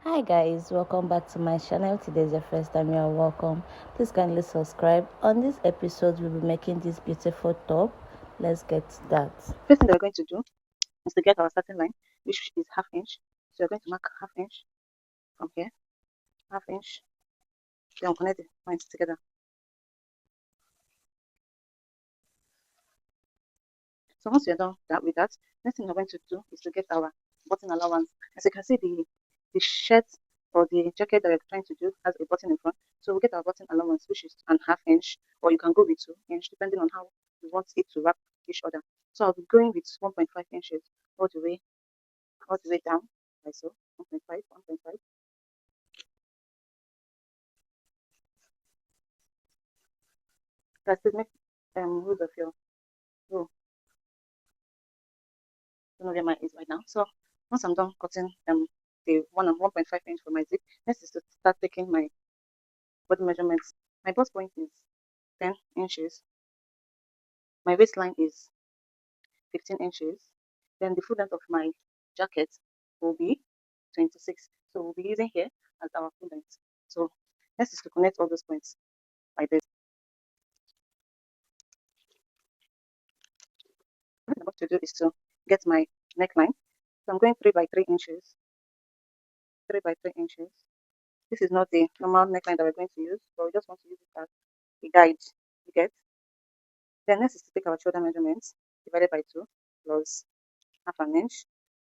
Hi guys, welcome back to my channel. Today is your first time, you are welcome. Please kindly subscribe. On this episode we'll be making this beautiful top. Let's get to that. First thing we're going to do is to get our starting line, which is ½ inch. So we're going to mark ½ inch from here, ½ inch, then we'll connect the points together. So once we're done with that, next thing we're going to do is to get our button allowance. As you can see, the shirt or the jacket that we're trying to do has a button in front. So we'll get our button allowance, which is an ½ inch, or you can go with 2 inch, depending on how you want it to wrap each other. So I'll be going with 1.5 inches all the way down, like so, 1.5, 1.5. Guys, please make use of your rule. I don't know where mine is right now. So once I'm done cutting the 1.5 inch for my zip, next is to start taking my body measurements. My bust point is 10 inches. My waistline is 15 inches. Then the full length of my jacket will be 26. So we'll be using here as our full length. So next is to connect all those points like this. What I'm about to do is to get my neckline. So I'm going 3 by 3 inches. 3 by 3 inches. This is not the normal neckline that we're going to use, but we just want to use it as a guide. You get? Then next is to take our shoulder measurements divided by 2 plus ½ inch.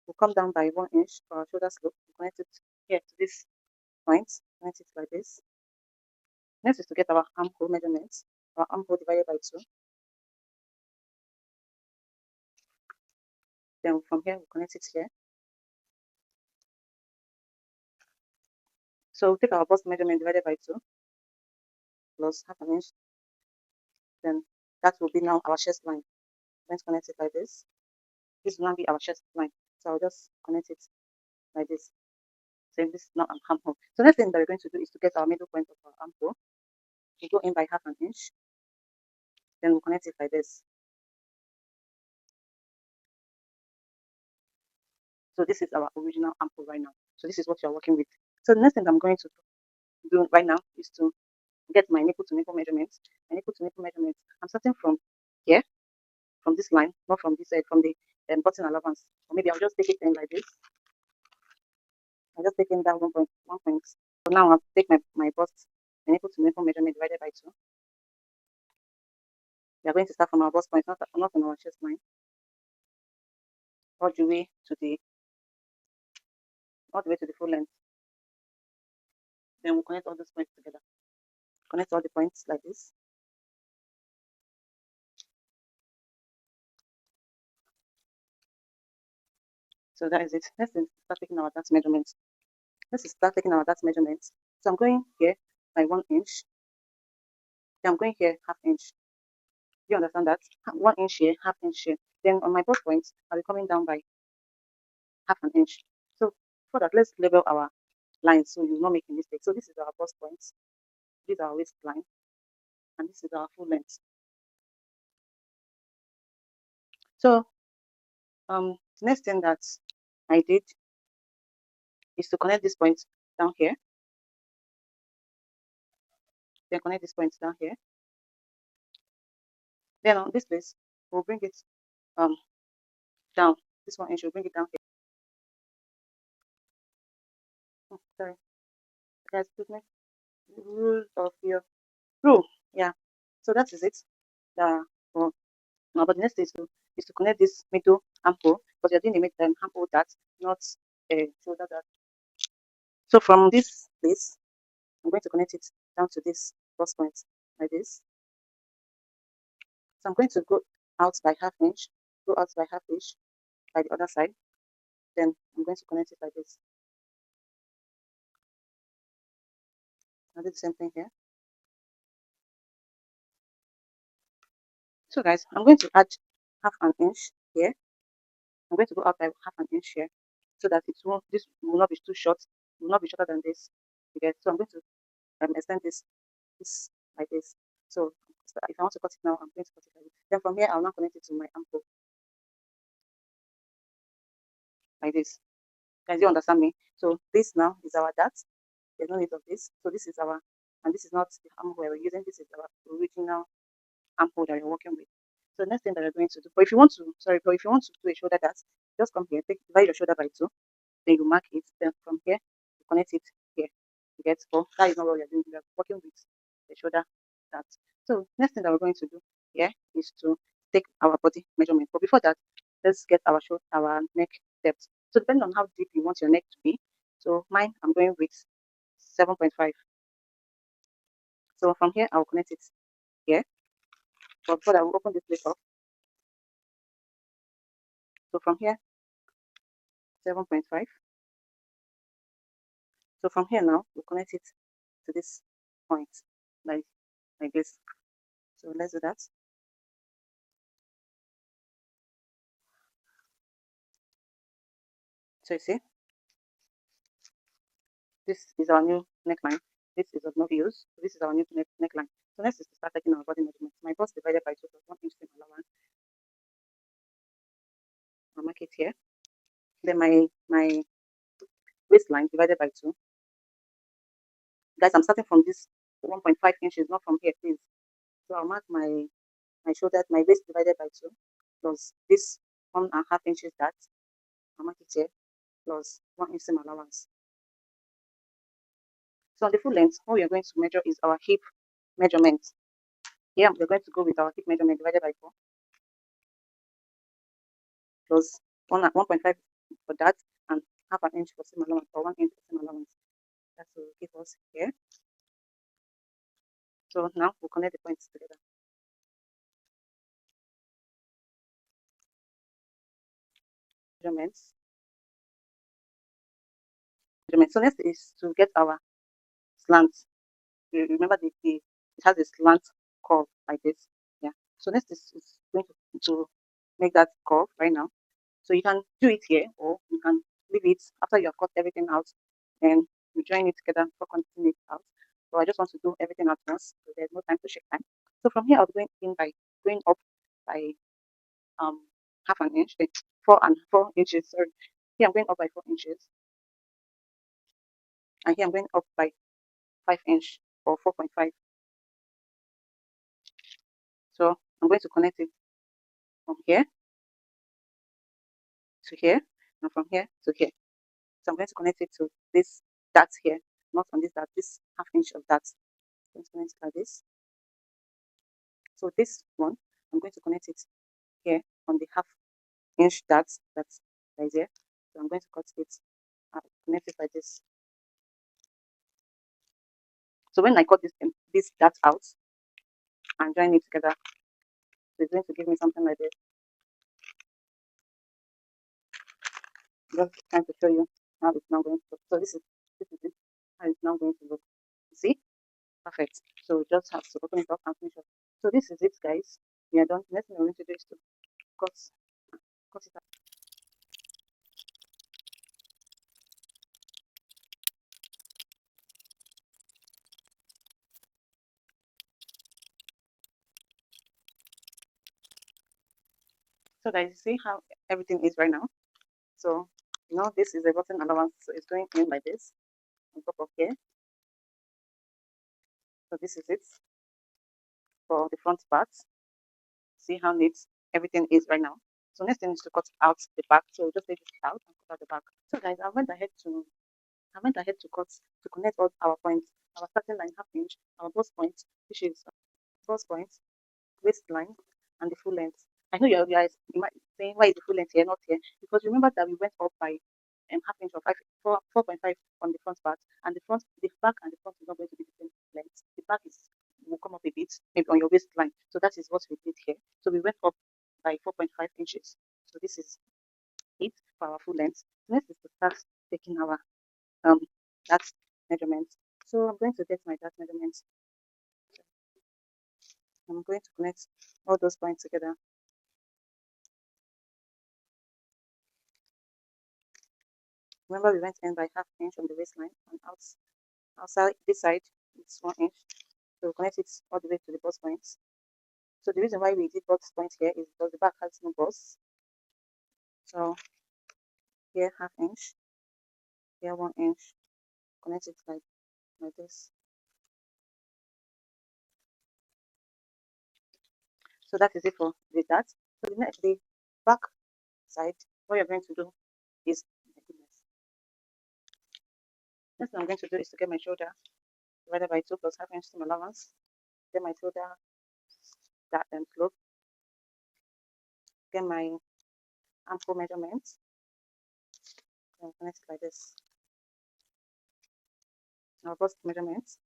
We'll come down by 1 inch for our shoulder slope. We'll connect it here to this point. Connect it like this. Next is to get our armhole measurements. Our armhole divided by 2. Then from here we'll connect it here. So we'll take our bust measurement divided by 2 plus ½ inch. Then that will be now our chest line. Let's connect it like this. This will now be our chest line. So I'll just connect it like this. So this is now an armhole. So next thing that we're going to do is to get our middle point of our armhole. We go in by ½ inch. Then we'll connect it like this. So this is our original armhole right now. So this is what you're working with. So the next thing I'm going to do right now is to get my nipple to nipple measurements. My nipple to nipple measurements. I'm starting from here, from this line, not from this side, from the button allowance. Or maybe I'll just take it in like this. I'll just take in that 1 point. So now I'll take my bust, my nipple to nipple measurement divided by 2. We are going to start from our bust point, not from our chest line, all the way to the full length. Then we'll connect all those points together. Connect all the points like this. So that is it. Let's start taking our dart measurements. Let's start taking our dart measurements. So I'm going here by 1 inch. Then I'm going here ½ inch. Do you understand that? 1 inch here, ½ inch here. Then on my bust point, I'll be coming down by ½ inch. So for that, let's label our lines so you will not make a mistake. So this is our bust point. This is our waistline. And this is our full length. So the next thing that I did is to connect this point down here. Then connect this point down here. Then on this place, we'll bring it down. This 1 inch, we'll bring it down here. Oh, sorry. Guys, excuse me. Rule of your rule. Yeah. So that is it. For now, but the next is to connect this middle armhole, because you're doing a armhole that, not a shoulder that. So from this place, I'm going to connect it down to this cross point like this. So I'm going to go out by ½ inch, go out by ½ inch by the other side. Then I'm going to connect it like this. I'll do the same thing here. So guys, I'm going to add ½ inch here. I'm going to go out by ½ inch here, so that this will not be too short. It will not be shorter than this. Okay, so I'm going to extend this like this. So if I want to cut it now, I'm going to cut it like this. Then from here, I'll now connect it to my armhole like this. Guys, you understand me? So this now is our dart. There's no need of this. So this is our, and this is not the armhole we're using. This is our original armhole that you're working with. So next thing that you're going to do, but if you want to, sorry, but if you want to do a shoulder dart, just come here, divide your shoulder by 2, then you mark it. Then from here, you connect it here. You get, but that is not what you're doing. You're working with the shoulder dart. So next thing that we're going to do here is to take our body measurement. But before that, let's get our neck depth. So depending on how deep you want your neck to be. So mine, I'm going with 7.5. So from here, I'll connect it here. But before that, I will open this place up. So from here, 7.5. So from here now, we'll connect it to this point, like this. So let's do that. So you see, this is our new neckline. This is of no use. This is our new neckline. So next is to start taking our body measurements. My bust divided by 2 plus 1 inch seam allowance. I'll mark it here. Then my waistline divided by 2. Guys, I'm starting from this 1.5 inches, not from here, please. So I'll mark my shoulder, my waist divided by 2 plus this 1.5 inches that. I'll mark it here plus 1 inch seam allowance. So on the full length, all we are going to measure is our hip measurement. Here, we're going to go with our hip measurement divided by 4 plus 1.5 for that and half an inch for seam allowance or 1 inch for seam allowance. That will give us here. So now we'll connect the points together. Measurements. So next is to get our slant. You remember it has a slant curve like this. Yeah. So next is going to make that curve right now. So you can do it here or you can leave it after you have cut everything out. Then you join it together for continuing it out. So I just want to do everything at once. So there's no time to shake time. So from here I'll be going in by going up by half an inch, 4 inches. Sorry. Here I'm going up by 4 inches. And here I'm going up by 5 inch or 4.5. So I'm going to connect it from here to here and from here to here. So I'm going to connect it to this dart here, not on this dart, this half inch of dart. I'm going to connect it like this. So this one, I'm going to connect it here on the half inch dart that's right there. So I'm going to cut it, connect it like this. So when I cut this dart out and join it together, so it's going to give me something like this. Just trying to show you how it's now going to look. So this is it, how it's now going to look. See? Perfect. So we just have to open it up and finish up. So this is it, guys. We are done. Next thing we're going to do is to cut it out. So guys, you see how everything is right now. So this is a button allowance. So it's going in like this on top of here. So this is it for the front part. See how neat everything is right now. So next thing is to cut out the back. So just take it out and cut out the back. So guys, I went ahead to cut to connect all our points. Our starting line half inch, our bust point, which is bust point, waistline, and the full length. I know you guys might saying why is the full length here, not here? Because remember that we went up by half inch or 4.5 on the front part, and the back and the front is not going to be the same length. The back will come up a bit, maybe on your waistline. So that is what we did here. So we went up by 4.5 inches. So this is it for our full length. Next is to start taking our that measurement. So I'm going to get my that measurement. I'm going to connect all those points together. Remember, we went in by half inch on the waistline and outside this side it's 1 inch. So we'll connect it all the way to the bust points. So the reason why we did bust points here is because the back has no bust. So here half inch, here 1 inch, connect it like this. So that is it for that. So the next, the back side, what you're going to do is, my goodness, next thing I'm going to do is to get my shoulder divided by 2 plus half inch seam allowance. Get my shoulder that and slope. Get my armhole measurements. And connect it like this. Our bust measurements.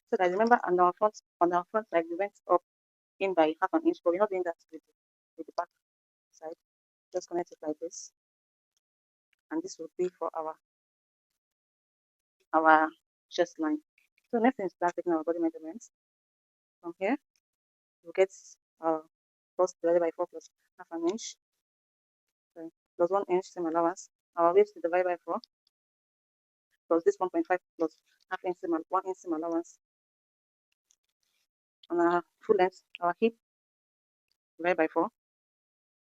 So guys, remember on our front side we went up in by half an inch, but we're not doing that with the back side. Just connect it like this, and this will be for our chest line. So next thing is start taking our body measurements. From here, we'll get our bust divided by 4 plus half an inch, sorry, plus 1 inch seam allowance. Our waist divided by 4 plus this 1.5 plus half inch 1 inch seam allowance. On our full length, our hip divided by 4.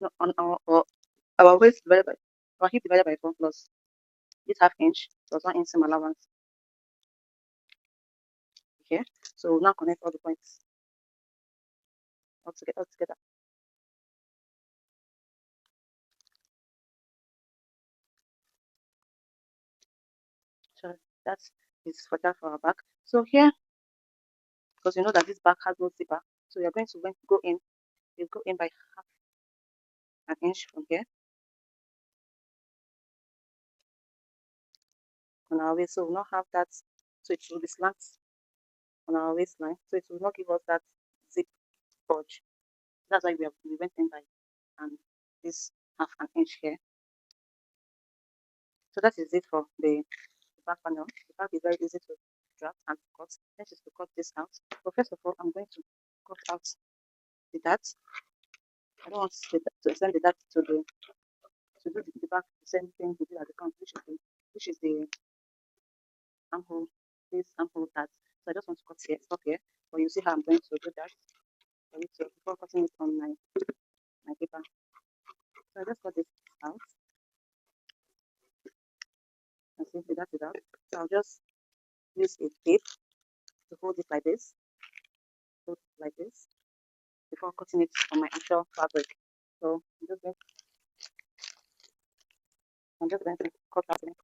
No, on our waist divided by our hip divided by 4 plus this half inch plus 1 inch seam allowance. Okay, so we'll now connect all the points all together. So that's is for that for our back. So here, because you know that this back has no zipper, so you're going to go in. You go in by half an inch from here on our waist. So we'll not have that. So it will be slant on our waistline. So it will not give us that zip bulge. That's why we went in by this half an inch here. So that is it for the back panel. The back is very easy to draft and to cut. Next is to cut this out. But first of all, I'm going to cut out the dart. I don't want to extend the dart to do the back the same thing we did at the front, which is the armhole, this armhole dart. So I just want to cut here, stop here. But you see how I'm going to do that. I need to before cutting it on my paper. So I just cut this out. And see the dart is out. So I'll just use a tape to hold it like this. Hold it like this before cutting it on my actual fabric. So I'm just going to cut out it.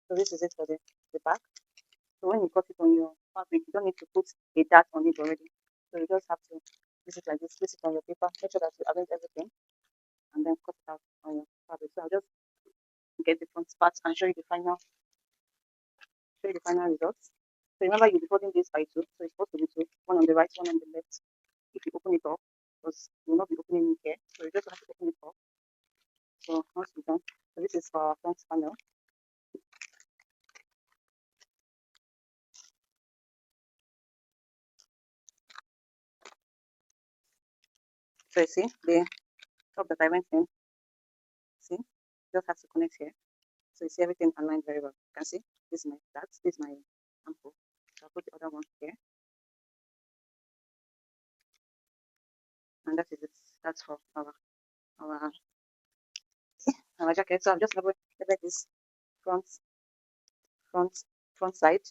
So this is it for the back. So when you cut it on your fabric, you don't need to put a dart on it already. So you just have to use it like this, place it on your paper, make sure that you arrange everything, and then cut it out on your fabric. So I'll just get the front part and show you the final results. So remember you'll be folding this by 2, so it's supposed to be 2, one on the right, one on the left. If you open it up, because you will not be opening it here, so you just have to open it up. So once we're done, so this is for our front panel. So you see the top that I went in, see, just have to connect here. So you see everything aligned very well. You can see this is my armhole. So I'll put the other one here. And that is it. That's for our jacket. So I've just labeled this front front front side,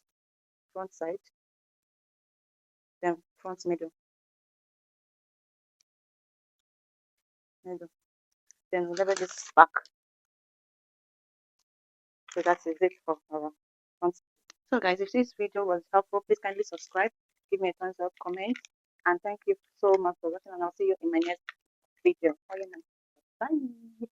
then front middle. Then we'll label this back. So that is it for our front. So guys, if this video was helpful, please kindly subscribe, give me a thumbs up, comment, and thank you so much for watching, and I'll see you in my next video. Bye.